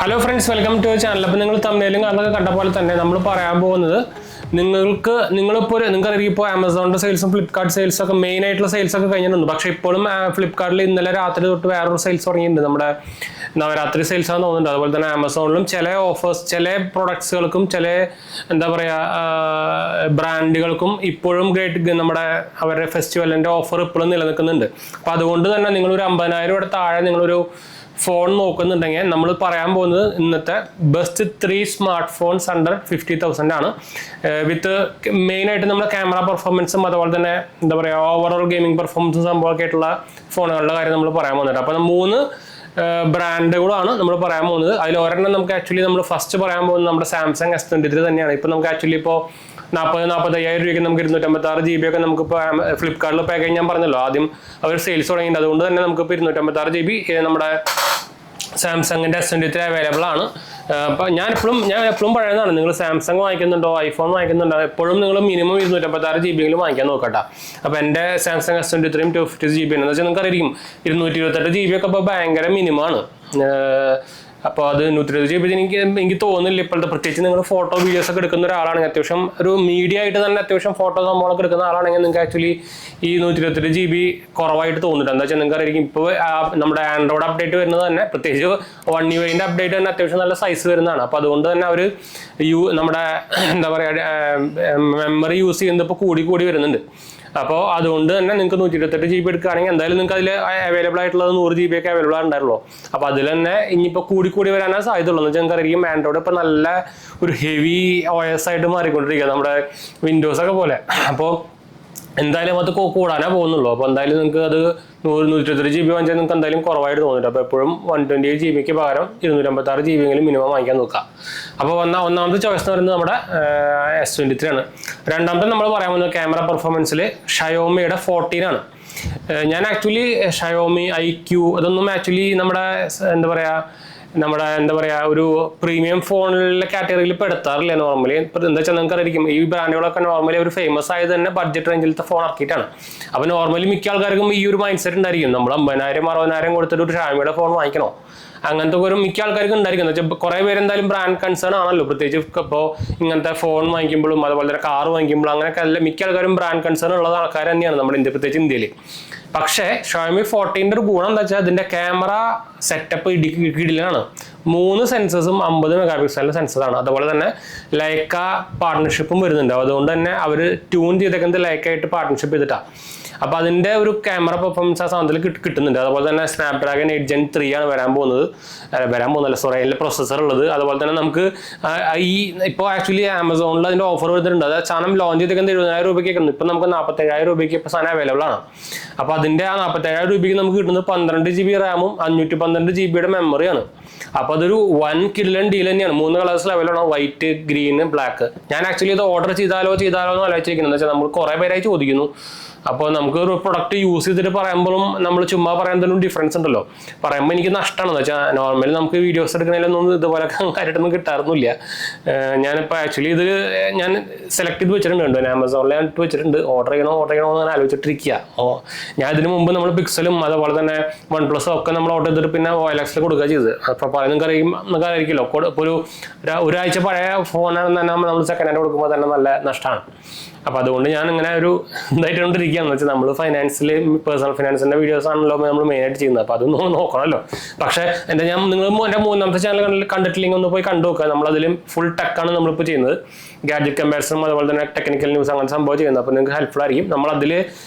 Hello friends, welcome to our channel. അപ്പോൾ നിങ്ങൾ തമ്മിലും അതൊക്കെ കണ്ടപ്പോൾ തന്നെ നമ്മൾ പറയാൻ പോകുന്നത് നിങ്ങളിപ്പോൾ ആമസോണിന്റെ സെയിൽസും ഫ്ലിപ്കാർട്ട് സെയിൽസും ഒക്കെ മെയിൻ ആയിട്ടുള്ള സെയിൽസ് ഒക്കെ കഴിഞ്ഞിട്ടുണ്ട്. പക്ഷേ ഇപ്പോഴും ഫ്ലിപ്കാർട്ടിൽ ഇന്നലെ രാത്രി തൊട്ട് വേറൊരു സെയിൽസ് തുടങ്ങിയിട്ടുണ്ട്. നമ്മുടെ നവരാത്രി സെയിൽസ് ആണെന്ന് തോന്നുന്നുണ്ട്. അതുപോലെ തന്നെ ആമസോണിലും ചില ഓഫേഴ്സ് ചില പ്രൊഡക്ട്സുകൾക്കും ചില എന്താ പറയുക ബ്രാൻഡുകൾക്കും ഇപ്പോഴും നമ്മുടെ അവരുടെ ഫെസ്റ്റിവലിന്റെ ഓഫർ ഇപ്പോഴും നിലനിൽക്കുന്നുണ്ട്. അപ്പോൾ അതുകൊണ്ട് തന്നെ നിങ്ങളൊരു 50,000 താഴെ നിങ്ങളൊരു ഫോൺ നോക്കുന്നുണ്ടെങ്കിൽ നമ്മൾ പറയാൻ പോകുന്നത് ഇന്നത്തെ ബെസ്റ്റ് 3 സ്മാർട്ട് ഫോൺസ് അണ്ടർ 50,000 ആണ്. വിത്ത് മെയിനായിട്ട് നമ്മുടെ ക്യാമറ പെർഫോമൻസും അതുപോലെ തന്നെ എന്താ പറയുക ഓവറോൾ ഗെയിമിംഗ് പെർഫോമൻസും സംഭവമൊക്കെ ആയിട്ടുള്ള ഫോണുകളുടെ കാര്യം നമ്മൾ പറയാൻ പോകുന്നുണ്ട്. അപ്പോൾ 3 ബ്രാൻഡുകളാണ് നമ്മൾ പറയാൻ പോകുന്നത്. അതിൽ ഒരെണ്ണം നമുക്ക് ആക്ച്വലി നമ്മൾ ഫസ്റ്റ് പറയാൻ പോകുന്നത് നമ്മുടെ സാംസങ് S23 തന്നെയാണ്. ഇപ്പോൾ നമുക്ക് ആക്ച്വലി ഇപ്പോൾ 40,000-45,000 രൂപയ്ക്ക് നമുക്ക് 256 GB ഒക്കെ നമുക്കിപ്പോൾ ഫ്ലിപ്കാർട്ടിൽ പാക്കേജ് ഞാൻ പറഞ്ഞല്ലോ ആദ്യം അവർ സെയിൽസ് തുടങ്ങിയിട്ടുണ്ട്. അതുകൊണ്ട് തന്നെ നമുക്കിപ്പോൾ 256 GB നമ്മുടെ സാംസങ്ങിൻ്റെ S23 അവൈലബിൾ ആണ്. അപ്പോൾ ഞാൻ എപ്പോഴും പറയുന്നതാണ്, നിങ്ങൾ സാംസങ് വാങ്ങിക്കുന്നുണ്ടോ ഐഫോൺ വാങ്ങിക്കുന്നുണ്ടോ എപ്പോഴും നിങ്ങൾ മിനിമം 256 GB വാങ്ങിക്കാൻ നോക്കട്ടെ. അപ്പോൾ എൻ്റെ സാംസങ് S23 250 GB എന്ന് വെച്ചാൽ നിങ്ങൾക്ക് അറിയാം 228 GB ഒക്കെ ഇപ്പോൾ ഭയങ്കര മിനിമമാണ്. അപ്പോൾ അത് 120 GB എനിക്ക് തോന്നുന്നില്ല ഇപ്പോഴത്തെ, പ്രത്യേകിച്ച് നിങ്ങൾ ഫോട്ടോ വീഡിയോസ് ഒക്കെ എടുക്കുന്ന ഒരാളാണെങ്കിൽ അത്യാവശ്യം ഒരു മീഡിയ ആയിട്ട് തന്നെ അത്യാവശ്യം ഫോട്ടോ സംഭവങ്ങളൊക്കെ എടുക്കുന്ന ആളാണെങ്കിൽ നിങ്ങൾക്ക് ആക്ച്വലി ഈ 128 GB കുറവായിട്ട് തോന്നിട്ടുണ്ട്. എന്താ വെച്ചാൽ നിങ്ങൾക്ക് അറിയാം ഇപ്പോൾ നമ്മുടെ ആൻഡ്രോയിഡ് അപ്ഡേറ്റ് വരുന്നത് തന്നെ പ്രത്യേകിച്ച് 1 UI അപ്ഡേറ്റ് തന്നെ അത്യാവശ്യം നല്ല സൈസ് വരുന്നതാണ്. അപ്പോൾ അതുകൊണ്ട് തന്നെ അവർ നമ്മുടെ എന്താ പറയുക മെമ്മറി യൂസ് ചെയ്യുന്നത് ഇപ്പോൾ കൂടി വരുന്നുണ്ട്. അപ്പോൾ അതുകൊണ്ട് തന്നെ നിങ്ങൾക്ക് 128 GB എടുക്കുകയാണെങ്കിൽ എന്തായാലും നിങ്ങൾക്ക് അതിൽ അവൈലബിൾ ആയിട്ടുള്ളത് 100 GB ഒക്കെ അവൈലബിൾ ആയിട്ടുണ്ടായിരുള്ളൂ. അപ്പോൾ അതിൽ തന്നെ ഇനിയിപ്പോൾ കൂടി വരാനാണ് സാധ്യതയുള്ളൂ. എന്ന് വെച്ചാൽ നിങ്ങൾക്കറിയാം ആൻഡ്രോയിഡ് ഇപ്പോൾ നല്ല ഒരു ഹെവി OS ആയിട്ട് മാറിക്കൊണ്ടിരിക്കുക നമ്മുടെ വിൻഡോസ് ഒക്കെ പോലെ. അപ്പോൾ എന്തായാലും അത് കൂടാനേ പോകുന്നുള്ളൂ. അപ്പോൾ എന്തായാലും നിങ്ങൾക്ക് അത് 128 GB വാങ്ങിച്ചാൽ നിങ്ങൾക്ക് എന്തായാലും കുറവായിട്ട് തോന്നിട്ട്. അപ്പോൾ എപ്പോഴും 128 GB പകരം 256 GB എങ്കിലും മിനിമം വാങ്ങിക്കാൻ നോക്കുക. അപ്പോൾ ഒന്നാമത്തെ ചോയ്സ് എന്ന് പറയുന്നത് നമ്മുടെ S23 ആണ്. രണ്ടാമത്തെ നമ്മൾ പറയാൻ പോകുന്നത് ക്യാമറ പെർഫോമൻസിൽ ഷയോമിയുടെ 14 ആണ്. ഞാൻ ആക്ച്വലി ഷയോമി IQ അതൊന്നും ആക്ച്വലി നമ്മുടെ എന്താ പറയുക ഒരു പ്രീമിയം ഫോണിലെ കാറ്റഗറിയിൽ പെടുത്താറില്ല നോർമലി. എന്താ വെച്ചാൽ നിങ്ങൾക്ക് അറിയാം ഈ ബ്രാൻഡുകളൊക്കെ നോർമലി ഒരു ഫേമസ് ആയത് തന്നെ ബഡ്ജറ്റ് റേഞ്ചിലത്തെ ഫോൺ ഇറക്കിയിട്ടാണ്. അപ്പോൾ നോർമലി മിക്ക ആൾക്കാർക്കും ഈ ഒരു മൈൻഡ് സെറ്റ് ഉണ്ടായിരിക്കും, നമ്മൾ 50,000-60,000 കൊടുത്തിട്ട് ഒരു ഷാമിയുടെ ഫോൺ വാങ്ങിക്കണോ അങ്ങനത്തെ ഒരു മിക്ക ആൾക്കാർക്കും ഉണ്ടായിരിക്കും. എന്ന് വെച്ചാൽ കുറേ പേര് എന്തായാലും ബ്രാൻഡ് കൺസേൺ ആണല്ലോ, പ്രത്യേകിച്ച് ഇപ്പോൾ ഇങ്ങനത്തെ ഫോൺ വാങ്ങിക്കുമ്പോഴും അതുപോലെ തന്നെ കാർ വാങ്ങിക്കുമ്പോഴും അങ്ങനെയൊക്കെ അല്ല മിക്ക ആൾക്കാരും ബ്രാൻഡ് കൺസേൺ ഉള്ള ആൾക്കാർ തന്നെയാണ് നമ്മുടെ പ്രത്യേകിച്ച് ഇന്ത്യയിൽ. പക്ഷേ ഷോമി 14 ഒരു ഗുണം എന്താ വെച്ചാൽ അതിൻ്റെ ക്യാമറ സെറ്റപ്പ് ഇടിലാണ്. 3 സെൻസേഴ്സും 50 മെഗാപിക്സലിൻ്റെ സെൻസറാണ്. അതുപോലെ തന്നെ ലൈക്ക പാർട്ട്ണർഷിപ്പും വരുന്നുണ്ട്. അതുകൊണ്ട് തന്നെ അവർ ട്യൂൺ ചെയ്തേക്കുന്നത് ലൈക്കായിട്ട് പാർട്ട്ണർഷിപ്പ് ചെയ്തിട്ടാണ്. അപ്പോൾ അതിൻ്റെ ഒരു ക്യാമറ പെർഫോമൻസ് ആ സാധനത്തിൽ കിട്ടുന്നുണ്ട്. അതുപോലെ തന്നെ സ്നാപ്ഡ്രാഗൺ 8 Gen 3 ആണ് വരാൻ പോകുന്നതല്ല സോറി അതിൻ്റെ പ്രൊസസ്സർ ഉള്ളത്. അതുപോലെ തന്നെ നമുക്ക് ഈ ഇപ്പോൾ ആക്ച്വലി ആമസോണിൽ അതിൻ്റെ ഓഫർ വരുന്നുണ്ട്. അത് സാധനം ലോഞ്ച് ചെയ്തേക്കുന്നത് 70,000 രൂപയ്ക്കാണ്. ഇപ്പം നമുക്ക് 47,000 രൂപയ്ക്ക് ഇപ്പോൾ സാധനം അവൈലബിൾ ആണ്. അപ്പോൾ അതിൻ്റെ ആ 47,000 രൂപയ്ക്ക് നമുക്ക് കിട്ടുന്നത് 12 GB റാമും 512 GB മെമ്മറിയാണ്. അപ്പോൾ അതൊരു 1 കിഡിലൻ ഡീൽ തന്നെയാണ്. 3 കളേഴ്സ് ലെവലാണ്, വൈറ്റ്, ഗ്രീൻ, ബ്ലാക്ക്. ഞാൻ ആക്ച്വലി ഇത് ഓർഡർ ചെയ്താലോ എന്ന് ആലോചിച്ചിരിക്കുന്നത്. എന്താ വെച്ചാൽ നമ്മൾ കുറേ പേരായി ചോദിക്കുന്നു. അപ്പോൾ നമുക്ക് ഒരു പ്രൊഡക്റ്റ് യൂസ് ചെയ്തിട്ട് പറയുമ്പോഴും നമ്മൾ ചുമ്മാ പറയുന്നതിലും ഡിഫറൻസ് ഉണ്ടല്ലോ. പറയുമ്പോൾ എനിക്ക് നഷ്ടമാണ്. എന്ന് വെച്ചാൽ നോർമലി നമുക്ക് വീഡിയോസ് എടുക്കുന്നതിലൊന്നും ഇതുപോലെ കാര്യമായിട്ടൊന്നും കിട്ടാറൊന്നുമില്ല. ഞാനിപ്പോൾ ആക്ച്വലി ഇത് ഞാൻ സെലക്ട് ചെയ്ത് വെച്ചിട്ടുണ്ട്, ആമസോണിൽ ഞാൻ ഇട്ട് വെച്ചിട്ടുണ്ട്. ഓർഡർ ചെയ്യണോ എന്ന് ആലോചിച്ചിട്ടിരിക്കുക. ഞാൻ ഇതിന് മുമ്പ് നമ്മൾ പിക്സലും അതുപോലെ തന്നെ OnePlus ഒക്കെ നമ്മൾ ഓർഡർ ചെയ്തിട്ട് പിന്നെ OLXൽ കൊടുക്കുക ചെയ്തത്. അപ്പോൾ നിങ്ങൾക്ക് അറിയിക്കുമല്ലോ, ഇപ്പോൾ ഒരാഴ്ച പഴയ ഫോണാണെന്ന് തന്നെ നമ്മൾ സെക്കൻഡ് ഹാൻഡ് കൊടുക്കുമ്പോൾ തന്നെ നല്ല നഷ്ടമാണ്. അപ്പോൾ അതുകൊണ്ട് ഞാൻ ഇങ്ങനെ ഒരു ഇതായിട്ടുകൊണ്ടിരിക്കുകയെന്ന് വെച്ചാൽ നമ്മൾ പേഴ്സണൽ ഫിനാൻസിൻ്റെ വീഡിയോസ് ആണല്ലോ നമ്മൾ മെയിനായിട്ട് ചെയ്യുന്നത്. അപ്പോൾ അതൊന്നും നോക്കണമല്ലോ. പക്ഷേ നിങ്ങൾ എൻ്റെ 3ാമത്തെ ചാനൽ കണ്ടിട്ടില്ലെങ്കിൽ ഒന്ന് പോയി കണ്ടു നോക്കുക. നമ്മളതിലും ഫുൾ ടെക്കാണ് നമ്മളിപ്പോൾ ചെയ്യുന്നത്. ഗാഡ്ജറ്റ് കമ്പാരിസണും അതുപോലെ തന്നെ ടെക്നിക്കൽ ന്യൂസ് അങ്ങനെ സംഭവം ചെയ്യുന്നത്. അപ്പോൾ നിങ്ങൾക്ക് ഹെൽപ്ഫുൾ ആയിരിക്കും. നമ്മളതിൽ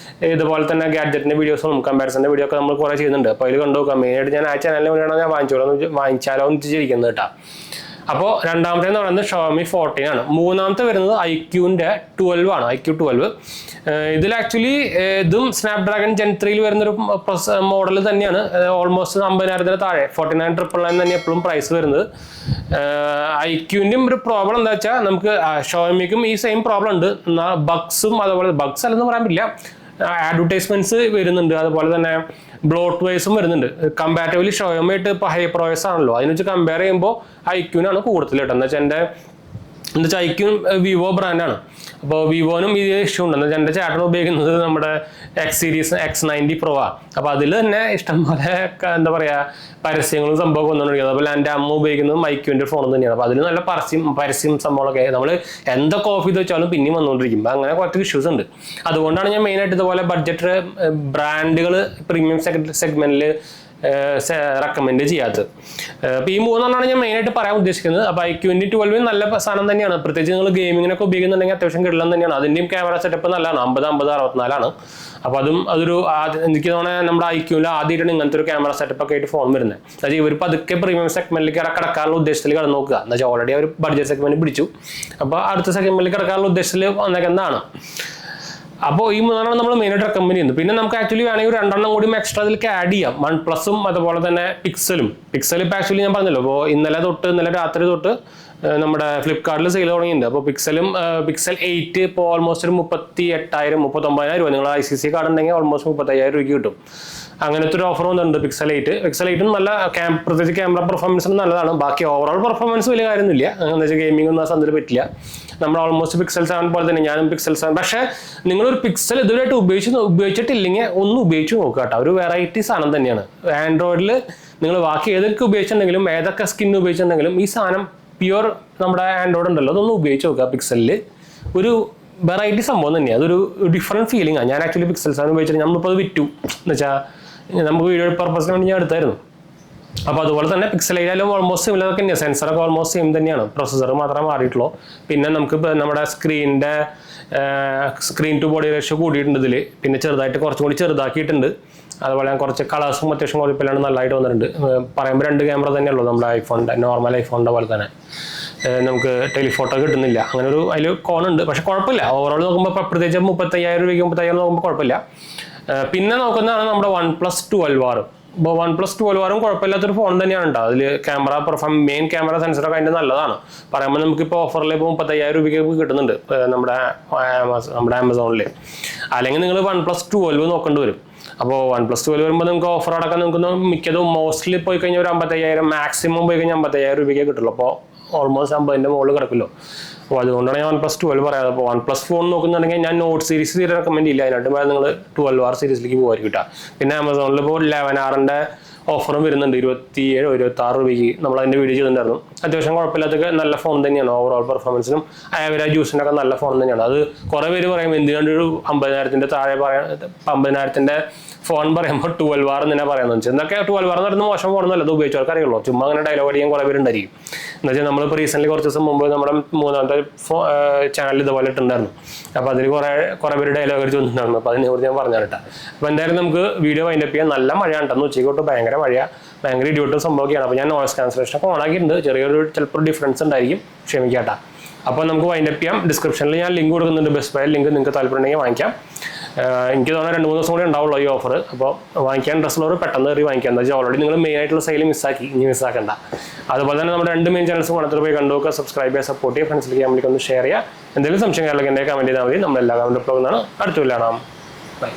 ഇതുപോലെ തന്നെ ഗാഡ്ജറ്റിൻ്റെ വീഡിയോസും കമ്പാരിസണിൻ്റെ വീഡിയോ ഒക്കെ നമ്മൾ കുറേ ചെയ്യുന്നുണ്ട്. അപ്പോൾ അതിൽ കണ്ടു നോക്കുക. മെയിനായിട്ട് ഞാൻ ആ ചാനലിന് വേണ്ടിയാണ് ഞാൻ വാങ്ങിച്ചാലോ എന്ന് വെച്ചിരിക്കുന്നത് കേട്ടോ. അപ്പോൾ രണ്ടാമത്തേന്ന് പറയുന്നത് ഷോമി 14 ആണ്. മൂന്നാമത്തെ വരുന്നത് IQൻ്റെ 12 ആണ്, IQ 12. ഇതിൽ ആക്ച്വലി ഇതും സ്നാപ്ഡ്രാഗൺ Gen 3 വരുന്നൊരു മോഡൽ തന്നെയാണ്. ഓൾമോസ്റ്റ് 50,000 താഴെ 49,999 തന്നെ എപ്പോഴും പ്രൈസ് വരുന്നത്. IQൻ്റെയും ഒരു പ്രോബ്ലം എന്താ വെച്ചാൽ നമുക്ക് ഷോമിക്കും ഈ സെയിം പ്രോബ്ലം ഉണ്ട്. ബഗ്സും അതുപോലെ ബഗ്സ് അല്ലെന്ന് പറയാൻ പറ്റില്ല, അഡ്വർടൈസ്മെന്റ്സ് വരുന്നുണ്ട്. അതുപോലെ തന്നെ ബ്ലോട്ട് വൈസും വരുന്നുണ്ട്. കമ്പാരിറ്റീവ്ലി ഷോമി ആയിട്ട് ഇപ്പോൾ ഹൈ പ്രോയസ് ആണല്ലോ, അതിന് വെച്ച് കമ്പയർ ചെയ്യുമ്പോൾ IQനാണ് കൂടുതൽ കേട്ടോ. എന്താ വെച്ചാൽ എൻ്റെ എന്താ വെച്ചാൽ ഐക്യും വിവോ ബ്രാൻഡാണ്. അപ്പോൾ വിവോനും ഈ ഇഷ്യൂ ഉണ്ട്. എന്താ വെച്ചാൽ എൻ്റെ ചേട്ടൻ ഉപയോഗിക്കുന്നത് നമ്മുടെ X സീരീസ് X90 Pro ആണ്. അപ്പോൾ അതിൽ തന്നെ ഇഷ്ടംപോലെ എന്താ പറയുക പരസ്യങ്ങളും സംഭവമൊക്കെ വന്നുകൊണ്ടിരിക്കുന്നത്. അതുപോലെ എൻ്റെ അമ്മ ഉപയോഗിക്കുന്നത് ഐക്യുവിൻ്റെ ഫോൺ തന്നെയാണ്. അപ്പോൾ അതിൽ നല്ല പരസ്യം സംഭവങ്ങളൊക്കെ നമ്മൾ എന്തൊക്കെ ഓഫ് ചെയ്ത് വെച്ചാലും പിന്നെയും വന്നുകൊണ്ടിരിക്കും. അപ്പോൾ അങ്ങനെ കുറച്ച് ഇഷ്യൂസ് ഉണ്ട്. അതുകൊണ്ടാണ് ഞാൻ മെയിനായിട്ട് ഇതുപോലെ ബഡ്ജറ്റ് ബ്രാൻഡുകൾ പ്രീമിയം സെഗ്മെന്റിൽ റെക്കമെൻഡ് ചെയ്യാത്തത്. അപ്പോൾ ഈ മൂന്നെണ്ണമാണ് ഞാൻ മെയിനായിട്ട് പറയാൻ ഉദ്ദേശിക്കുന്നത്. അപ്പോൾ iQNT12 നല്ല സാധനം തന്നെയാണ്. പ്രത്യേകിച്ച് നിങ്ങൾ ഗെയിമിങ്ങിനൊക്കെ ഉപയോഗിക്കുന്നുണ്ടെങ്കിൽ അത്യാവശ്യം കിടലം തന്നെയാണ്. അതിൻ്റെയും ക്യാമറ സെറ്റപ്പ് നല്ലതാണ്. 50, 64 അപ്പോൾ അതൊരു എനിക്ക് തോന്നുന്നത് നമ്മുടെ iQവിൽ ആദ്യമായിട്ടാണ് ഇങ്ങനത്തെ ഒരു ക്യാമറ സെറ്റപ്പ് ഒക്കെ ആയിട്ട് ഫോൺ വരുന്നത്. അതായത് ഇവർ പതുക്കെ പ്രീമിയം സെഗ്മെന്റിലേക്ക് കടക്കാനുള്ള ഉദ്ദേശത്തിൽ കടന്നു നോക്കുക. എന്താ വെച്ചാൽ ഓൾറെഡി അവർ ബഡ്ജറ്റ് സെഗ്മെന്റ് പിടിച്ചു. അപ്പോൾ അടുത്ത സെഗ്മെന്റിൽ കിടക്കാനുള്ള ഉദ്ദേശത്തിൽ വന്നേക്കുന്നതാണ്. അപ്പോൾ ഈ മൂന്നെണ്ണം നമ്മൾ മെയിനായിട്ട് റെക്കമെൻഡ് ചെയ്യുന്നു. പിന്നെ നമുക്ക് ആക്ച്വലി വേണമെങ്കിൽ 2 കൂടി എക്സ്ട്രാ അതിലേക്ക് ആഡ് ചെയ്യാം. OnePlusഉം അതുപോലെ തന്നെ പിക്സൽ ഇപ്പോൾ ആക്ച്വലി ഞാൻ പറഞ്ഞല്ലോ. അപ്പോൾ ഇന്നലെ രാത്രി തൊട്ട് നമ്മുടെ ഫ്ലിപ്കാർട്ടിൽ സെയിൽ തുടങ്ങിയിട്ടുണ്ട്. അപ്പോൾ പിക്സൽ 8 ഇപ്പോൾ ഓൾമോസ്റ്റ് ഒരു 38,000 39,000 രൂപ. നിങ്ങൾ ICC കാർഡ് ഉണ്ടെങ്കിൽ ഓൾമോസ്റ്റ് 35,000 രൂപയ്ക്ക് കിട്ടും. അങ്ങനത്തെ ഒരു ഓഫർ വന്നിട്ടുണ്ട് പിക്സൽ 8 നല്ല പ്രത്യേകിച്ച് ക്യാമറ പെർഫോമൻസിന് നല്ലതാണ്. ബാക്കി ഓവറോൾ പെർഫോമൻസ് വലിയ കാര്യമൊന്നുമില്ല. എന്താ വെച്ചാൽ ഗെയിമിംഗ് ഒന്നും ആ സന്ദർഭം പറ്റില്ല. നമ്മൾ ഓൾമോസ്റ്റ് പിക്സൽ 7 പോലെ തന്നെ ഞാനും പിക്സൽ 7. പക്ഷേ നിങ്ങളൊരു പിക്സൽ ഇതുവരെയായിട്ട് ഉപയോഗിച്ചിട്ടില്ലെങ്കിൽ ഒന്ന് ഉപയോഗിച്ച് നോക്കുക കേട്ടോ. ഒരു വെറൈറ്റി സാധനം തന്നെയാണ്. ആൻഡ്രോയിഡിൽ നിങ്ങൾ ബാക്കി ഏതൊക്കെ ഉപയോഗിച്ചിട്ടുണ്ടെങ്കിലും ഏതൊക്കെ സ്കിൻ ഉപയോഗിച്ചിട്ടുണ്ടെങ്കിലും ഈ സാധനം പ്യുവർ നമ്മുടെ ആൻഡ്രോയിഡ് ഉണ്ടല്ലോ അതൊന്ന് ഉപയോഗിച്ച് നോക്കുക. പിക്സലിൽ ഒരു വെറൈറ്റി സംഭവം തന്നെയാണ്. അതൊരു ഡിഫറെൻറ്റ് ഫീലിംഗ് ആണ്. ഞാൻ ആക്ച്വലി പിക്സൽ 7 ഉപയോഗിച്ചിട്ട് നമ്മളിപ്പോൾ അത് വിറ്റു എന്ന് വെച്ചാൽ നമുക്ക് വീഡിയോ പർപ്പസിന് വേണ്ടി ഞാൻ എടുത്തായിരുന്നു. അപ്പോൾ അതുപോലെ തന്നെ പിക്സൽ 8 ഓൾമോസ്റ്റ് സിമിലർ തന്നെയാണ്. സെൻസറൊക്കെ ഓൾമോസ്റ്റ് സെയിം തന്നെയാണ്. പ്രൊസസ്സർ മാത്രമേ മാറിയിട്ടുള്ളൂ. പിന്നെ നമുക്ക് നമ്മുടെ സ്ക്രീൻ ടു ബോഡി റേഷ്യോ കൂടിയിട്ടുണ്ട് ഇതിൽ. പിന്നെ കുറച്ചും കൂടി ചെറുതാക്കിയിട്ടുണ്ട്. അതുപോലെ കുറച്ച് കളേഴ്സും അത്യാവശ്യം കുഴപ്പമില്ലാണ്ട് നല്ലതായിട്ട് വന്നിട്ടുണ്ട്. പറയുമ്പോൾ 2 ക്യാമറ തന്നെയുള്ളൂ നമ്മുടെ ഐഫോണിൻ്റെ നോർമൽ ഐഫോണിൻ്റെ പോലെ തന്നെ. നമുക്ക് ടെലിഫോട്ടോ കിട്ടുന്നില്ല. അങ്ങനെ ഒരു അതിൽ കോണുണ്ട്. പക്ഷെ കുഴപ്പമില്ല. ഓവറോൾ നോക്കുമ്പോൾ പ്രത്യേകിച്ച് 35,000 രൂപയ്ക്ക് 30,000 നോക്കുമ്പോൾ കുഴപ്പമില്ല. പിന്നെ നോക്കുന്നതാണ് നമ്മുടെ OnePlus 12R. ഇപ്പോൾ OnePlus 12R കുഴപ്പമില്ലാത്തൊരു ഫോൺ തന്നെയാണ് കേട്ടോ. അതിൽ ക്യാമറ മെയിൻ ക്യാമറ സെൻസറൊക്കെ അതിൻ്റെ നല്ലതാണ്. പറയുമ്പോൾ നമുക്കിപ്പോൾ ഓഫറിൽ ഇപ്പോൾ 35,000 രൂപയ്ക്ക് കിട്ടുന്നുണ്ട് നമ്മുടെ ആമസോണിൽ. അല്ലെങ്കിൽ നിങ്ങൾ OnePlus 12 നോക്കേണ്ടി വരും. അപ്പോൾ OnePlus 12 വരുമ്പോൾ നിങ്ങൾക്ക് ഓഫർ അടക്കം നിങ്ങൾക്ക് മിക്കതും മോസ്റ്റ്ലി പോയി കഴിഞ്ഞാൽ ഒരു 55,000 മാക്സിമം പോയി കഴിഞ്ഞാൽ 55,000 രൂപയ്ക്ക് കിട്ടുള്ളൂ. അപ്പോൾ ഓൾമോസ്റ്റ് 50ൻ്റെ മുകളിൽ കിടക്കുമല്ലോ. അപ്പോൾ അതുകൊണ്ടാണ് ഞാൻ OnePlus 12 പറയാതെ. അപ്പോൾ OnePlus ഫോൺ നോക്കുന്നുണ്ടെങ്കിൽ ഞാൻ നോട്ട് സീരീസ് തീരെ റെക്കമെൻഡ് ചെയ്യില്ല. അതിനായിട്ട് നിങ്ങൾ 12R സീരീസിലേക്ക് പോകാൻ കിട്ടുക. പിന്നെ ആമസോണിൽ ഇപ്പോൾ 11Rൻ്റെ ഓഫറും വരുന്നുണ്ട് 27, 26 രൂപയ്ക്ക്. നമ്മൾ അതിൻ്റെ വീഡിയോ ചെയ്തിട്ടുണ്ടായിരുന്നു. അത്യാവശ്യം കുഴപ്പമില്ലാത്തൊക്കെ നല്ല ഫോൺ തന്നെയാണ്. ഓവറോൾ പെർഫോമൻസിനും ആവറേജ് യൂസിൻ്റെ ഒക്കെ നല്ല ഫോൺ തന്നെയാണ്. അത് കുറേ പേര് പറയും എന്തിനാണ്ട് ഒരു 50,000 താഴെ 50,000 ഫോൺ പറയുമ്പോൾ 12R തന്നെ പറയാമെന്ന് വെച്ചാൽ എന്തൊക്കെ 12R എന്ന് പറയുന്നത് മോശം ഫോണൊന്നുമല്ല. അത് ഉപയോഗിച്ചവർക്ക് അറിയുള്ളൂ. ചുമ്മാ അങ്ങനെ ഡയലോഗ് അടിക്കാൻ കുറേ പേരുണ്ടായിരിക്കും. എന്ന് വെച്ചാൽ നമ്മളിപ്പോൾ റീസെൻ്റ്ലി കുറച്ച് ദിവസം മുമ്പ് നമ്മുടെ 3ാമത്തെ ചാനൽ ഇതുപോലെ ഇട്ടുണ്ടായിരുന്നു. അപ്പോൾ അതിൽ കുറേ പേര് ഡയലോഗ് അടിച്ച് വന്നിട്ടുണ്ടായിരുന്നു. അപ്പോൾ അതിനെക്കുറിച്ച് ഞാൻ പറഞ്ഞു കേട്ടോ. അപ്പോൾ എന്തായാലും നമുക്ക് വീഡിയോ വൈൻഡപ്പ് ചെയ്യാൻ. നല്ല മഴയാണ് കേട്ടോ. ഉച്ചയ്ക്ക് തൊട്ട് ഭയങ്കര മഴയാണ്. ഭയങ്കര ഇടിവെട്ടും സംഭവിക്കുകയാണ്. അപ്പോൾ ഞാൻ നോയ്സ് ക്യാൻസലേഷൻ ഒക്കെ ഓണാക്കിയിട്ടുണ്ട്. ചെറിയൊരു ചിലപ്പോൾ ഡിഫറൻസ് ഉണ്ടായിരിക്കും. ക്ഷമിക്കാട്ടോ. അപ്പോൾ നമുക്ക് വൈൻഡപ്പ് ചെയ്യാം. ഡിസ്ക്രിപ്ഷനിൽ ഞാൻ ലിങ്ക് കൊടുക്കുന്നുണ്ട്. ബെസ്റ്റ് ബൈ ലിങ്ക് നിങ്ങൾക്ക് താല്പര്യമുണ്ടെങ്കിൽ വാങ്ങിക്കാം. എനിക്ക് തോന്നുന്നത് 2-3 ദിവസം കൂടി ഉണ്ടാവുള്ളൂ ഈ ഓഫർ. അപ്പോൾ വാങ്ങിക്കാൻ ഡ്രസ്സുള്ളവർ പെട്ടെന്ന് കയറി വാങ്ങിക്കാം. എന്താ വെച്ചാൽ ഓൾറെഡി നിങ്ങൾ മെയിൻ ആയിട്ടുള്ള സെയിൽ മിസ്സാക്കി. ഇനി മിസ്സാക്കണ്ട. അതുപോലെ തന്നെ നമ്മുടെ 2 മെയിൻ ചാനൽസും കണത്തിൽ പോയി കണ്ടുനോക്കുക. സബ്സ്ക്രൈബ് ചെയ്യുക, സപ്പോർട്ട് ചെയ്യുക, ഫ്രണ്ട്സിലേക്ക് ഫാമിലിക്ക് ഒന്ന് ഷെയർ ചെയ്യുക. എന്തെങ്കിലും സംശയം കാര്യങ്ങളൊക്കെ എൻ്റെ കമൻറ്റ് ചെയ്താൽ മതി. നമ്മളെല്ലാ കമൻറ്റ് പോകുന്നതാണ്. അടുത്ത കാണാം. ബൈ.